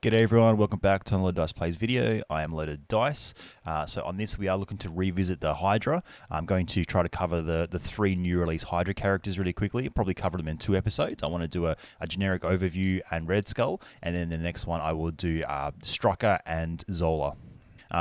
G'day everyone, welcome back to another Dice Plays video. I am Loaded Dice. So on this we are looking to revisit the Hydra. I'm going to try to cover the three new release Hydra characters really quickly. Probably cover them in 2 episodes. I want to do a generic overview and Red Skull, and then the next one I will do Strucker and Zola.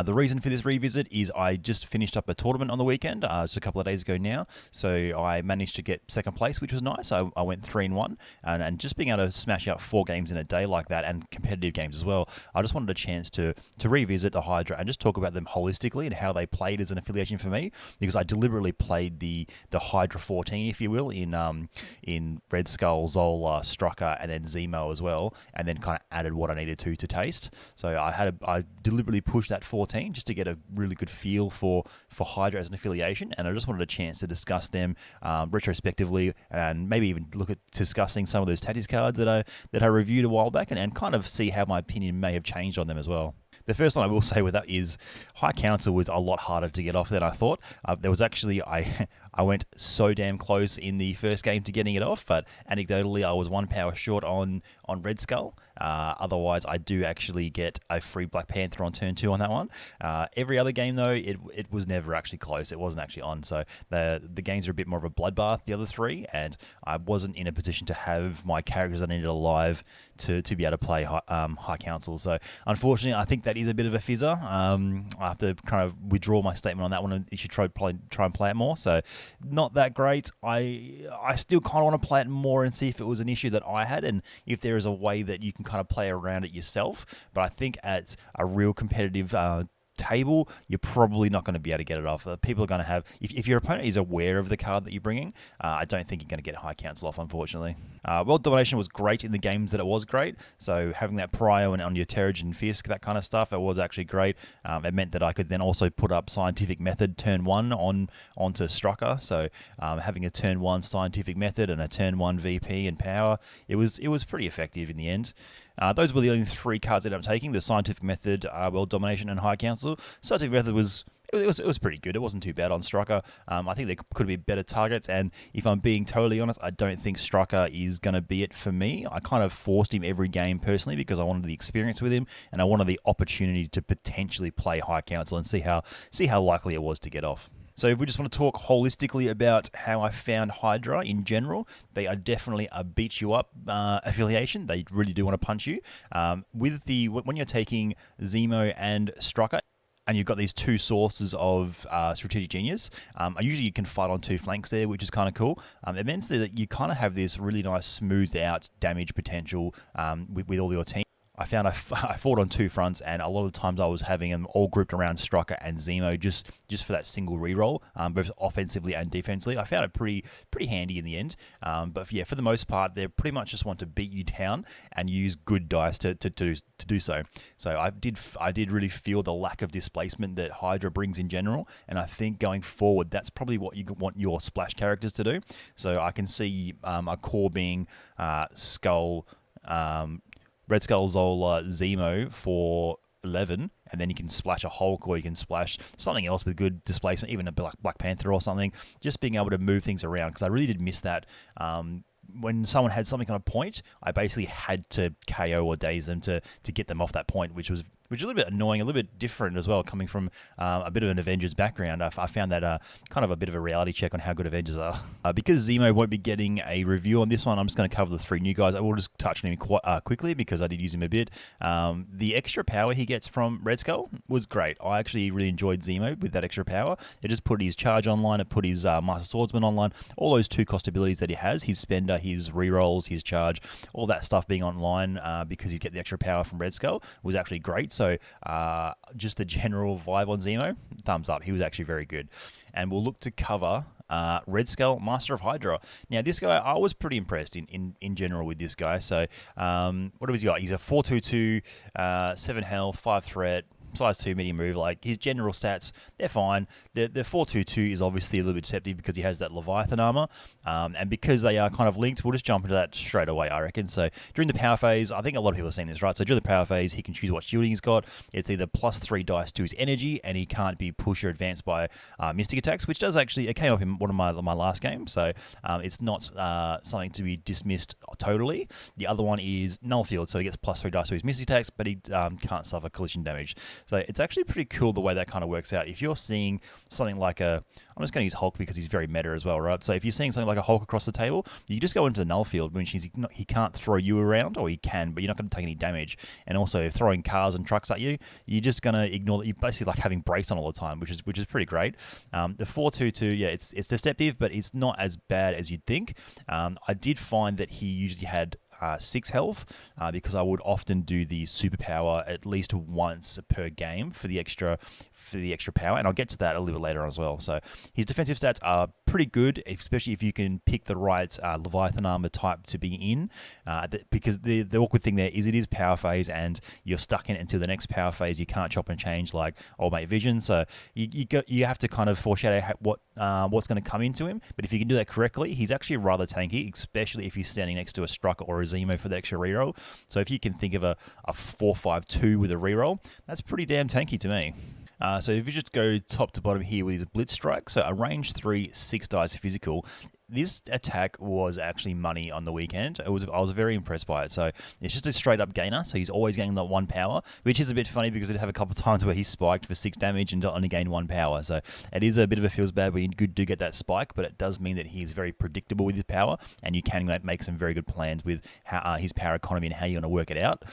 The reason for this revisit is I just finished up a tournament on the weekend, just a couple of days ago now, so I managed to get second place, which was nice. I went 3-1, and just being able to smash out 4 games in a day like that, and competitive games as well, I just wanted a chance to revisit the Hydra and just talk about them holistically and how they played as an affiliation for me, because I deliberately played the Hydra 14, if you will, in Red Skull, Zola, Strucker, and then Zemo as well, and then kind of added what I needed to taste. So I deliberately pushed that 14 just to get a really good feel for Hydra as an affiliation, and I just wanted a chance to discuss them retrospectively, and maybe even look at discussing some of those tactics cards that I reviewed a while back, and kind of see how my opinion may have changed on them as well. The first one I will say with that is High Council was a lot harder to get off than I thought. There was actually, I went so damn close in the first game to getting it off, but anecdotally I was 1 power short on Red Skull. Otherwise, I do actually get a free Black Panther on turn 2 on that one. Every other game though, it was never actually close. It wasn't actually on, so the games are a bit more of a bloodbath, the other 3, and I wasn't in a position to have my characters I needed alive to be able to play High Council. So unfortunately, I think that is a bit of a fizzer. I have to kind of withdraw my statement on that one, and you should try and play it more. So not that great. I still kind of want to play it more and see if it was an issue that I had, and if there is a way that you can kind of play around it yourself. But I think at a real competitive table, you're probably not going to be able to get it off. People are going to have, if your opponent is aware of the card that you're bringing, I don't think you're going to get High Council off, unfortunately. World Domination was great in the games that it was great, so having that Prio and on your Terrigen Fisk, that kind of stuff, it was actually great. It meant that I could then also put up Scientific Method turn 1 onto Strucker, so having a turn 1 Scientific Method and a turn 1 VP and power, it was pretty effective in the end. Those were the only 3 cards that I'm taking: the Scientific Method, World Domination, and High Council. Scientific Method was pretty good. It wasn't too bad on Strucker. I think there could be better targets, and if I'm being totally honest, I don't think Strucker is going to be it for me. I kind of forced him every game personally because I wanted the experience with him, and I wanted the opportunity to potentially play High Council and see how likely it was to get off. So if we just want to talk holistically about how I found Hydra in general, they are definitely a beat you up affiliation. They really do want to punch you. When you're taking Zemo and Strucker, and you've got these 2 sources of strategic genius, usually you can fight on 2 flanks there, which is kind of cool. It means that you kind of have this really nice smoothed out damage potential with all your team. I found I fought on 2 fronts, and a lot of the times I was having them all grouped around Strucker and Zemo just for that single reroll, both offensively and defensively. I found it pretty handy in the end. But yeah, for the most part, they pretty much just want to beat you down and use good dice to do so. So I did really feel the lack of displacement that Hydra brings in general, and I think going forward, that's probably what you want your splash characters to do. So I can see a core being Skull. Red Skull, Zola, Zemo for 11, and then you can splash a Hulk, or you can splash something else with good displacement, even a Black Panther or something. Just being able to move things around, because I really did miss that. When someone had something on a point, I basically had to KO or daze them to get them off that point, which is a little bit annoying, a little bit different as well, coming from a bit of an Avengers background. I found that kind of a bit of a reality check on how good Avengers are. Because Zemo won't be getting a review on this one, I'm just going to cover the 3 new guys. I will just touch on him quite quickly because I did use him a bit. The extra power he gets from Red Skull was great. I actually really enjoyed Zemo with that extra power. It just put his charge online, it put his Master Swordsman online, all those 2 cost abilities that he has, his spender, his rerolls, his charge, all that stuff being online because you get the extra power from Red Skull was actually great. So just the general vibe on Zemo, thumbs up. He was actually very good. And we'll look to cover Red Skull, Master of Hydra. Now, this guy, I was pretty impressed in general with this guy. So what has he got? He's a 4/2/2, 7 health, 5 threat, size 2 medium move. Like, his general stats, they're fine. The 4/2/2 is obviously a little bit deceptive because he has that Leviathan armor, and because they are kind of linked, we'll just jump into that straight away, I reckon. So during the power phase, I think a lot of people have seen this, right? So during the power phase, he can choose what shielding he's got. It's either +3 dice to his energy, and he can't be pushed or advanced by mystic attacks, which does actually, it came up in one of my last games, so it's not something to be dismissed totally. The other one is null field, so he gets +3 dice to his missing attacks, but he can't suffer collision damage. So it's actually pretty cool the way that kind of works out. If you're seeing something like I'm just going to use Hulk because he's very meta as well, right? So if you're seeing something like a Hulk across the table, you just go into the null field, which means he can't throw you around, or he can, but you're not going to take any damage. And also, if throwing cars and trucks at you, you're just going to ignore that. You're basically like having brace on all the time, which is pretty great. The 4/2/2, yeah, it's deceptive, but it's not as bad as you'd think. I did find that he usually had 6 health because I would often do the superpower at least once per game for the extra power, and I'll get to that a little bit later on as well. So his defensive stats are pretty good, especially if you can pick the right Leviathan armor type to be in, because the awkward thing there is it is power phase, and you're stuck in it until the next power phase. You can't chop and change like Old Mate Vision, so you have to kind of foreshadow what's going to come into him. But if you can do that correctly, he's actually rather tanky, especially if he's standing next to a Strucker or a Zemo for the extra reroll. So if you can think of a 4/5/2 with a reroll, that's pretty damn tanky to me. So if you just go top to bottom here with his Blitz Strike, so a range 3, 6 dice physical, this attack was actually money on the weekend. I was very impressed by it. So it's just a straight up gainer. So he's always gaining that 1 power, which is a bit funny because it have a couple of times where he spiked for 6 damage and only gained 1 power. So it is a bit of a feels bad when you do get that spike, but it does mean that he's very predictable with his power, and you can make some very good plans with how, his power economy and how you're going to work it out.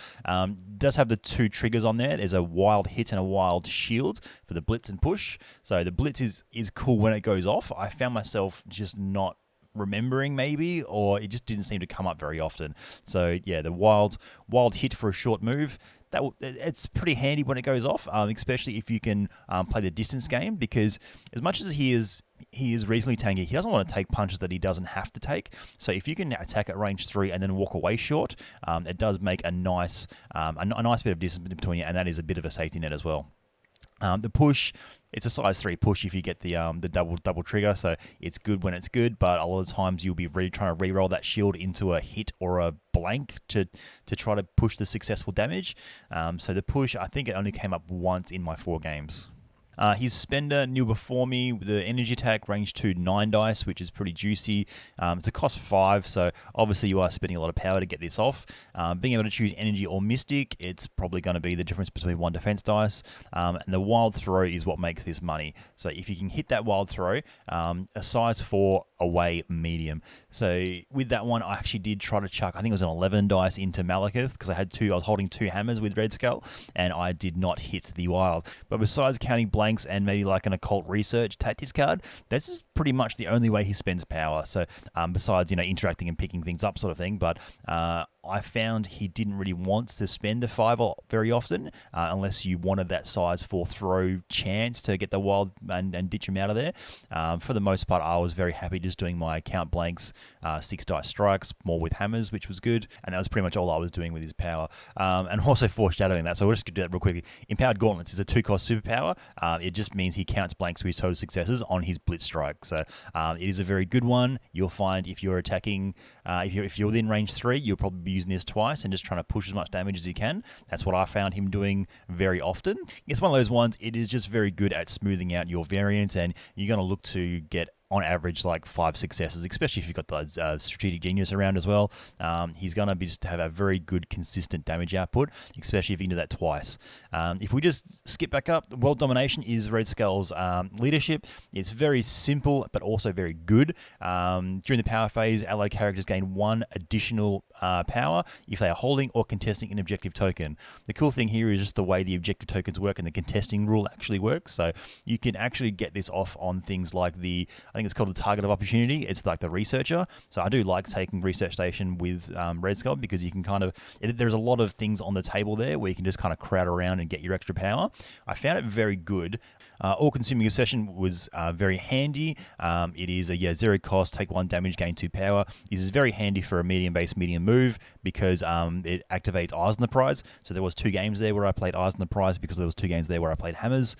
Does have the 2 triggers on there. There's a wild hit and a wild shield for the blitz and push. So the blitz is cool when it goes off. I found myself just not remembering maybe, or it just didn't seem to come up very often. So yeah, the wild hit for a short move, it's pretty handy when it goes off, especially if you can play the distance game, because as much as he is reasonably tanky, he doesn't want to take punches that he doesn't have to take. So if you can attack at range 3 and then walk away short, it does make a nice bit of distance between you, and that is a bit of a safety net as well. The push, it's a size 3 push if you get the double trigger, so it's good when it's good, but a lot of times you'll be trying to re-roll that shield into a hit or a blank to try to push the successful damage. So the push, I think it only came up once in my 4 games. His spender, new before me, with the energy attack, range 2, 9 dice, which is pretty juicy. It's a cost 5, so obviously you are spending a lot of power to get this off. Being able to choose energy or mystic, it's probably going to be the difference between 1 defense dice. And the wild throw is what makes this money. So if you can hit that wild throw, a size 4 away medium. So with that one, I actually did try to chuck, I think it was an 11 dice into Malekith, because I was holding 2 hammers with Red Skull, and I did not hit the wild. But besides counting blanks and maybe like an occult research tactics card, this is pretty much the only way he spends power. So besides interacting and picking things up sort of thing, but I found he didn't really want to spend the 5 very often, unless you wanted that size 4 throw chance to get the wild and ditch him out of there. For the most part, I was very happy just doing my count blanks, 6 dice strikes, more with hammers, which was good, and that was pretty much all I was doing with his power. And also foreshadowing that, so we'll just do that real quickly. Empowered Gauntlets is a 2-cost superpower. It just means he counts blanks to his total successes on his Blitz Strike. So it is a very good one. You'll find if you're attacking, if you're within range 3, you'll probably be using this twice and just trying to push as much damage as you can. That's what I found him doing very often. It's one of those ones, it is just very good at smoothing out your variance, and you're going to look to get on average like 5 successes, especially if you've got those strategic genius around as well. He's going to just have a very good consistent damage output, especially if you can do that twice. If we just skip back up, World Domination is Red Skull's leadership. It's very simple but also very good. During the power phase, allied characters gain 1 additional power if they are holding or contesting an objective token. The cool thing here is just the way the objective tokens work and the contesting rule actually works. So you can actually get this off on things like I think it's called the target of opportunity. It's like the researcher. So I do like taking research station with Red Skull, because you can there's a lot of things on the table there where you can just kind of crowd around and get your extra power. I found it very good. All-consuming obsession was very handy. It is a 0 cost, take 1 damage, gain 2 power. This is very handy for a medium-based medium move, because it activates Eyes on the Prize. So there was 2 games there where I played Eyes on the Prize, because there was 2 games there where I played hammers.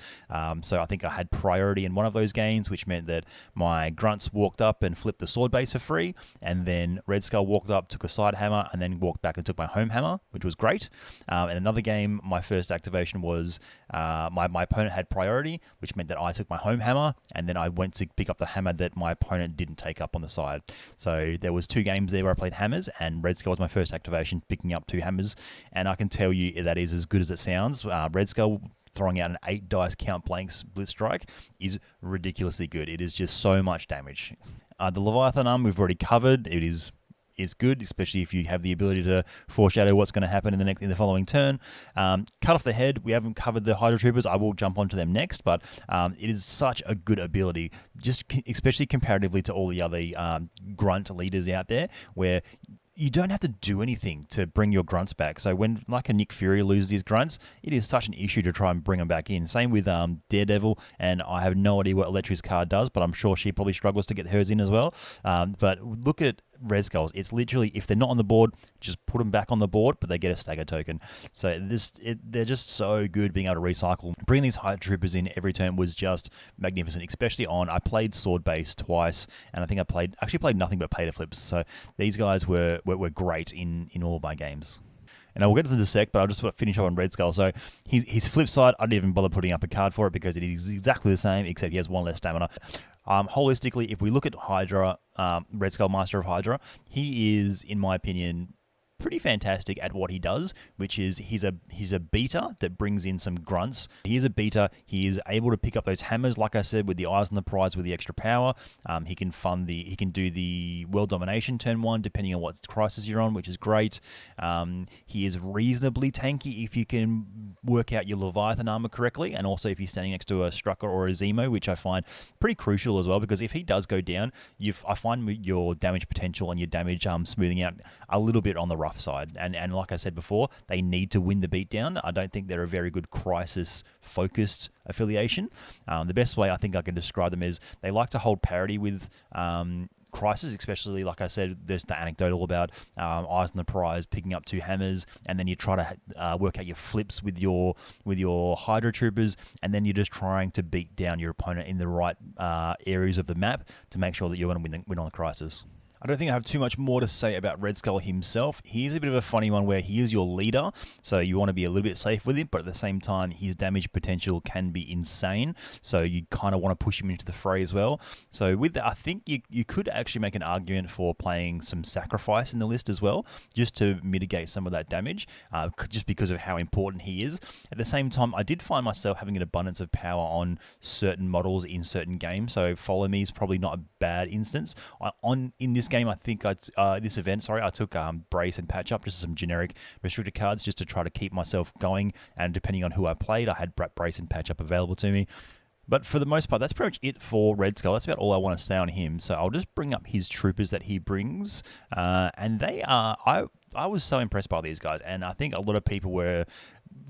So I think I had priority in one of those games, which meant that my my grunts walked up and flipped the sword base for free, and then Red Skull walked up, took a side hammer, and then walked back and took my home hammer, which was great. In another game, my first activation was my opponent had priority, which meant that I took my home hammer, and then I went to pick up the hammer that my opponent didn't take up on the side. So there was 2 games there where I played hammers, and Red Skull was my first activation, picking up 2 hammers, and I can tell you that is as good as it sounds. Red Skull throwing out an 8 dice count blank split strike is ridiculously good. It is just so much damage. The Leviathan arm we've already covered. It's good, especially if you have the ability to foreshadow what's going to happen in the following turn. Cut off the head. We haven't covered the Hydra Troopers. I will jump onto them next, but it is such a good ability, just especially comparatively to all the other grunt leaders out there, where you don't have to do anything to bring your grunts back. So when, like a Nick Fury loses his grunts, it is such an issue to try and bring them back in. Same with Daredevil, and I have no idea what Electra's card does, but I'm sure she probably struggles to get hers in as well. But look at Red Skulls. It's literally, if they're not on the board, just put them back on the board, but they get a stagger token. So they're just so good being able to recycle. Bringing these Hydra Troopers in every turn was just magnificent, especially on, I played Sword Base twice, and I think I actually played nothing but Pay to Flips. So these guys were great in all of my games. And I will get to them in a sec, but I'll just finish up on Red Skull. So his flip side, I didn't even bother putting up a card for it because it is exactly the same, except he has 1 less stamina. Holistically, if we look at Hydra, Red Skull, Master of Hydra, he is, in my opinion, pretty fantastic at what he does, which is he's a beater that brings in some grunts. He is a beater. He is able to pick up those hammers, like I said, with the eyes on the prize with the extra power. He can do the world domination turn 1 depending on what crisis you're on, which is great. He is reasonably tanky if you can work out your Leviathan armor correctly, and also if he's standing next to a Strucker or a Zemo, which I find pretty crucial as well, because if he does go down, I find your damage potential and your damage smoothing out a little bit on the rough side. And like I said before, they need to win the beatdown. I don't think they're a very good crisis-focused affiliation. The best way I think I can describe them is they like to hold parity with crisis, especially, like I said, there's the anecdotal about eyes on the prize, picking up 2 hammers, and then you try to work out your flips with your Hydra Troopers, and then you're just trying to beat down your opponent in the right areas of the map to make sure that you're going to win on the crisis. I don't think I have too much more to say about Red Skull himself. He is a bit of a funny one where he is your leader, so you want to be a little bit safe with him, but at the same time, his damage potential can be insane, so you kind of want to push him into the fray as well. So with that, I think you could actually make an argument for playing some Sacrifice in the list as well, just to mitigate some of that damage, just because of how important he is. At the same time, I did find myself having an abundance of power on certain models in certain games, so Follow Me is probably not a bad instance. In this game, I think this event, I took Brace and Patch Up, just some generic restricted cards, just to try to keep myself going. And depending on who I played, I had Brace and Patch Up available to me. But for the most part, that's pretty much it for Red Skull. That's about all I want to say on him. So I'll just bring up his troopers that he brings, and they are. I was so impressed by these guys, and I think a lot of people were.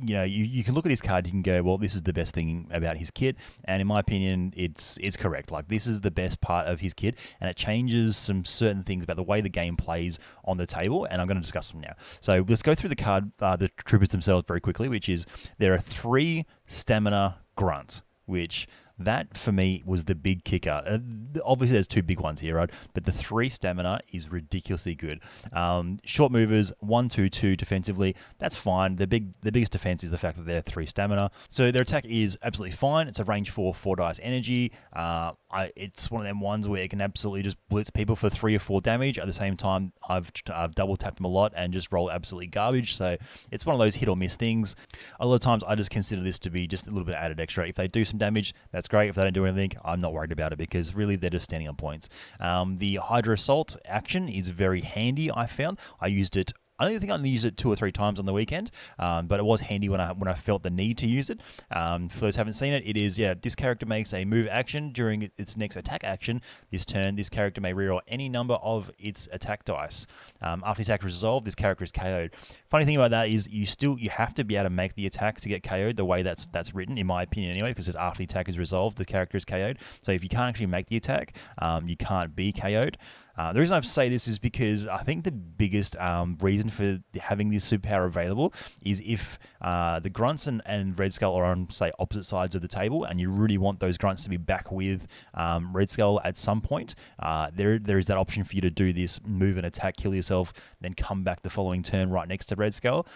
You can look at his card, you can go, well, this is the best thing about his kit, and in my opinion, it's correct. Like, this is the best part of his kit, and it changes some certain things about the way the game plays on the table, and I'm going to discuss them now. So let's go through the troopers themselves very quickly, which is there are 3 stamina grunts, which that for me was the big kicker. Obviously, there's 2 big ones here, right? But the 3 stamina is ridiculously good. Short movers, 1/2/2 defensively. That's fine. The biggest defense is the fact that they're 3 stamina. So their attack is absolutely fine. It's a range 4 dice energy. It's one of them ones where it can absolutely just blitz people for 3 or 4 damage. At the same time, I've double tapped them a lot and just roll absolutely garbage. So it's one of those hit or miss things. A lot of times, I just consider this to be just a little bit added extra. If they do some damage, that's great. If they don't do anything, I'm not worried about it, because really they're just standing on points. The Hydra Assault action is very handy, I found. I used it. I don't think I used it 2 or 3 times on the weekend, but it was handy when I felt the need to use it. For those who haven't seen it, it is, this character makes a move action during its next attack action. This turn, this character may reroll any number of its attack dice. After the attack is resolved, this character is KO'd. Funny thing about that is you have to be able to make the attack to get KO'd, the way that's written, in my opinion anyway, because it's after the attack is resolved, the character is KO'd. So if you can't actually make the attack, you can't be KO'd. The reason I say this is because I think the biggest reason for having this superpower available is if the grunts and Red Skull are on, say, opposite sides of the table, and you really want those grunts to be back with Red Skull at some point, there is that option for you to do this move and attack, kill yourself, then come back the following turn right next to Red Skull.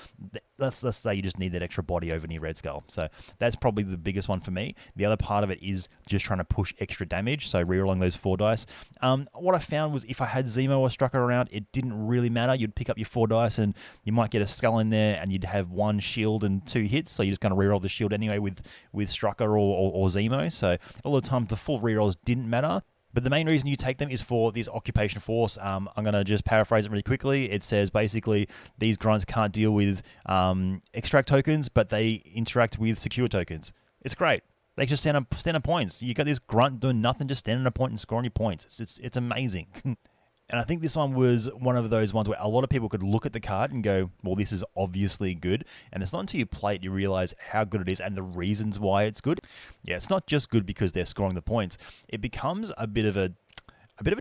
Let's say you just need that extra body over near Red Skull. So that's probably the biggest one for me. The other part of it is just trying to push extra damage, so rerolling those 4 dice. What I found was if I had Zemo or Strucker around, it didn't really matter. You'd pick up your 4 dice and you might get a skull in there and you'd have 1 shield and 2 hits, so you're just going to reroll the shield anyway with Strucker or Zemo. So all the time the full rerolls didn't matter. But the main reason you take them is for this occupation force. I'm going to just paraphrase it really quickly. It says basically these grunts can't deal with extract tokens, but they interact with secure tokens. It's great. They just stand on points. You got this grunt doing nothing, just standing on a point and scoring your points. It's amazing. And I think this one was one of those ones where a lot of people could look at the card and go, well, this is obviously good. And it's not until you play it you realize how good it is and the reasons why it's good. Yeah, it's not just good because they're scoring the points. It becomes a bit of a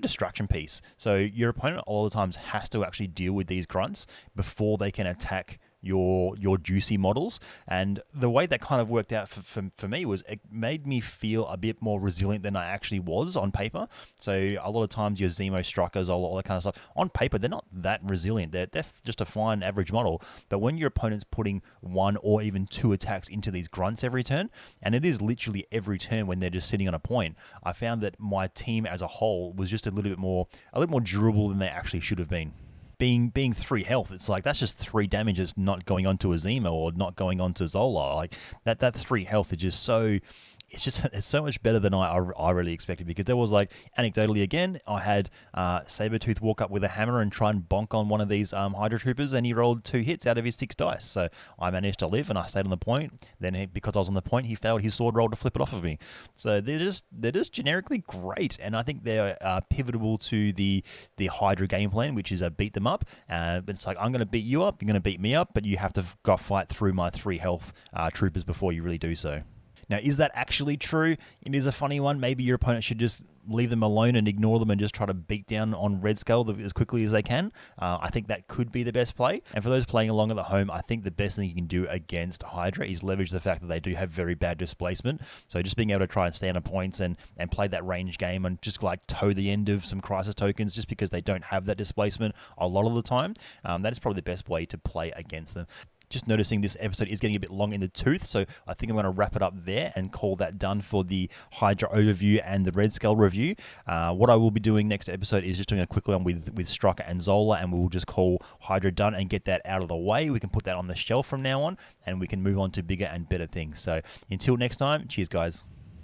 distraction piece. So your opponent all the times has to actually deal with these grunts before they can attack your juicy models. And the way that kind of worked out for me was it made me feel a bit more resilient than I actually was on paper. So a lot of times your Zemo Struckers, all that kind of stuff, on paper they're not that resilient. They're just a fine average model. But when your opponent's putting 1 or even 2 attacks into these grunts every turn, and it is literally every turn when they're just sitting on a point, I found that my team as a whole was just a little bit more durable than they actually should have been. Being 3 health, it's like that's just 3 damages not going onto a Zemo or not going onto Zola. Like that 3 health is just so. It's so much better than I really expected, because there was, like, anecdotally again, I had Sabretooth walk up with a hammer and try and bonk on one of these Hydra troopers, and he rolled 2 hits out of his 6 dice. So I managed to live and I stayed on the point. Then because I was on the point, he failed his sword roll to flip it off of me. So they're just generically great, and I think they're pivotal to the Hydra game plan, which is a beat them up. But it's like, I'm going to beat you up, you're going to beat me up, but you have to go fight through my 3 health troopers before you really do so. Now, is that actually true? It is a funny one. Maybe your opponent should just leave them alone and ignore them and just try to beat down on Red Skull as quickly as they can. I think that could be the best play. And for those playing along at the home, I think the best thing you can do against Hydra is leverage the fact that they do have very bad displacement. So just being able to try and stand on points and play that range game and just like toe the end of some crisis tokens just because they don't have that displacement a lot of the time, that is probably the best way to play against them. Just noticing this episode is getting a bit long in the tooth, so I think I'm going to wrap it up there and call that done for the Hydra overview and the Red Skull review. What I will be doing next episode is just doing a quick one with Strucker and Zola, and we'll just call Hydra done and get that out of the way. We can put that on the shelf from now on, and we can move on to bigger and better things. So until next time, cheers, guys.